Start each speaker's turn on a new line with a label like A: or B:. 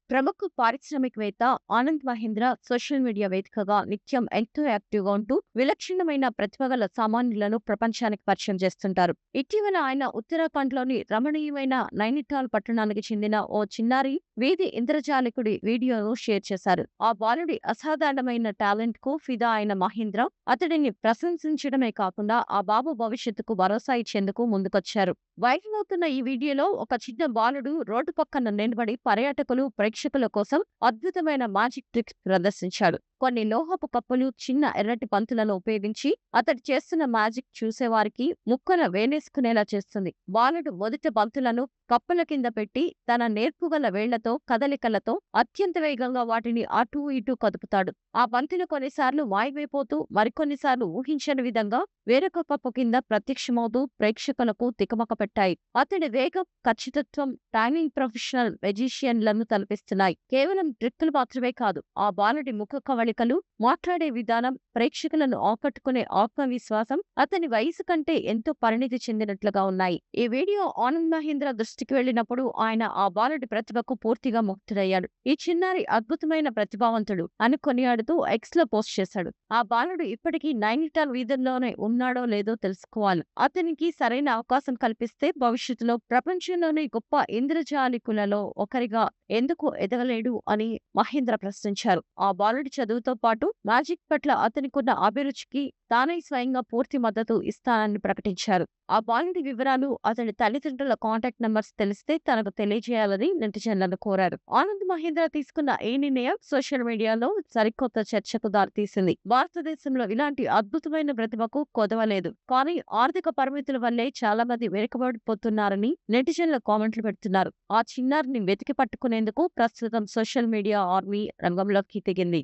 A: ప్రముఖ పారిశ్రామికవేత్త Anand Mahindra social media వేదికగా నిత్యం ఎంతో యాక్టివ్‌గా ఉంటూ విలక్షణమైన ప్రతిభగల సామాన్యులను ప్రపంచానికి పరిచయం చేస్తుంటారు. ఇటీవల ఆయన ఉత్తరాఖండ్‌లోని రమణీయమైన నైనిటాల్ పట్టణానికి చెందిన ఓ చిన్నారి వీధి ఇంద్రజాలికుడి వీడియోను షేర్ చేశారు. ఆ బాలుడి అసాధారణమైన టాలెంట్‌కు ఫిదా అయిన మహీంద్ర అతడిని ప్రశంసించడమే కాకుండా ఆ బాబు భవిష్యత్తుకు భరోసా ఇచ్చేందుకు ముందుకొచ్చారు. వైరల్ అవుతున్న ఈ వీడియోలో ఒక చిన్న బాలుడు రోడ్డు పక్కన నిలబడి పర్యాటకులు, ప్రేక్షకుల కోసం అద్భుతమైన మ్యాజిక్ ట్రిక్స్ ప్రదర్శించాడు. కొన్ని లోహపు కప్పులు, చిన్న ఎర్రటి బంతులను ఉపయోగించి అతడు చేస్తున్న మ్యాజిక్ చూసేవారికి ముక్కన వేలేసుకునేలా చేస్తుంది. బాలుడు మొదట బంతులను కప్పుల కింద పెట్టి తన నేర్పుగల వేళ్లతో, కదలికలతో అత్యంత వేగంగా వాటిని అటూ ఇటూ కదుపుతాడు. ఆ బంతులు కొన్నిసార్లు మాయమైపోతూ, మరికొన్నిసార్లు ఊహించని విధంగా వేరొక కప్పు కింద ప్రత్యక్షమవుతూ ప్రేక్షకులకు తికమక పెట్టాయి. అతడి వేగం, ఖచ్చితత్వం టైమింగ్ ప్రొఫెషనల్ మెజిషియన్లను తలపిస్తున్నాయి. కేవలం ట్రిక్కులు మాత్రమే కాదు, ఆ బాలుడి ముఖ కవళికలు, మాట్లాడే విధానం, ప్రేక్షకులను ఆకట్టుకునే ఆత్మవిశ్వాసం అతని వయసు కంటే ఎంతో పరిణితి చెందినట్లుగా ఉన్నాయి. ఈ వీడియో ఆనంద్ మహీంద్ర దృష్టికి వెళ్లినప్పుడు ఆయన ఆ బాలుడి ప్రతిభకు పూర్తిగా ముగ్ధుడయ్యాడు. ఈ చిన్నారి అద్భుతమైన ప్రతిభావంతుడు అని కొనియాడుతూ ఎక్స్ లో పోస్ట్ చేశాడు. ఆ బాలుడు ఇప్పటికీ నైనిటాల్ వీధుల్లోనే ఉన్నాడో లేదో తెలుసుకోవాలి. అతనికి సరైన అవకాశం కల్పిస్తే భవిష్యత్తులో ప్రపంచంలోని గొప్ప ఇంద్రజాలికులలో ఒకరిగా ఎందుకు ఎదగలేడు అని మహీంద్ర ప్రశ్నించారు. ఆ బాలుడి చదువుతో పాటు మ్యాజిక్ పట్ల అతనికున్న అభిరుచికి తానే స్వయంగా పూర్తి మద్దతు ఇస్తానని ప్రకటించారు. ఆ బాలుడి వివరాలు, అతని తల్లిదండ్రుల కాంటాక్ట్ నంబర్స్ తెలిస్తే తనకు తెలియజేయాలని నెటిజన్లను కోరారు. ఆనంద్ మహీంద్ర తీసుకున్న ఈ నిర్ణయం సోషల్ మీడియాలో సరికొత్త చర్చకు దారితీసింది. భారతదేశంలో ఇలాంటి అద్భుతమైన ప్రతిభకు కొదవలేదు. కానీ ఆర్థిక పరిమితుల వల్లే చాలా మంది వెనుకబడిపోతున్నారని నెటిజన్లు కామెంట్లు పెడుతున్నారు. ఆ చిన్నారిని వెతికి పట్టుకునేందుకు ప్రస్తుతం సోషల్ మీడియా ఆర్మీ రంగంలోకి దిగింది.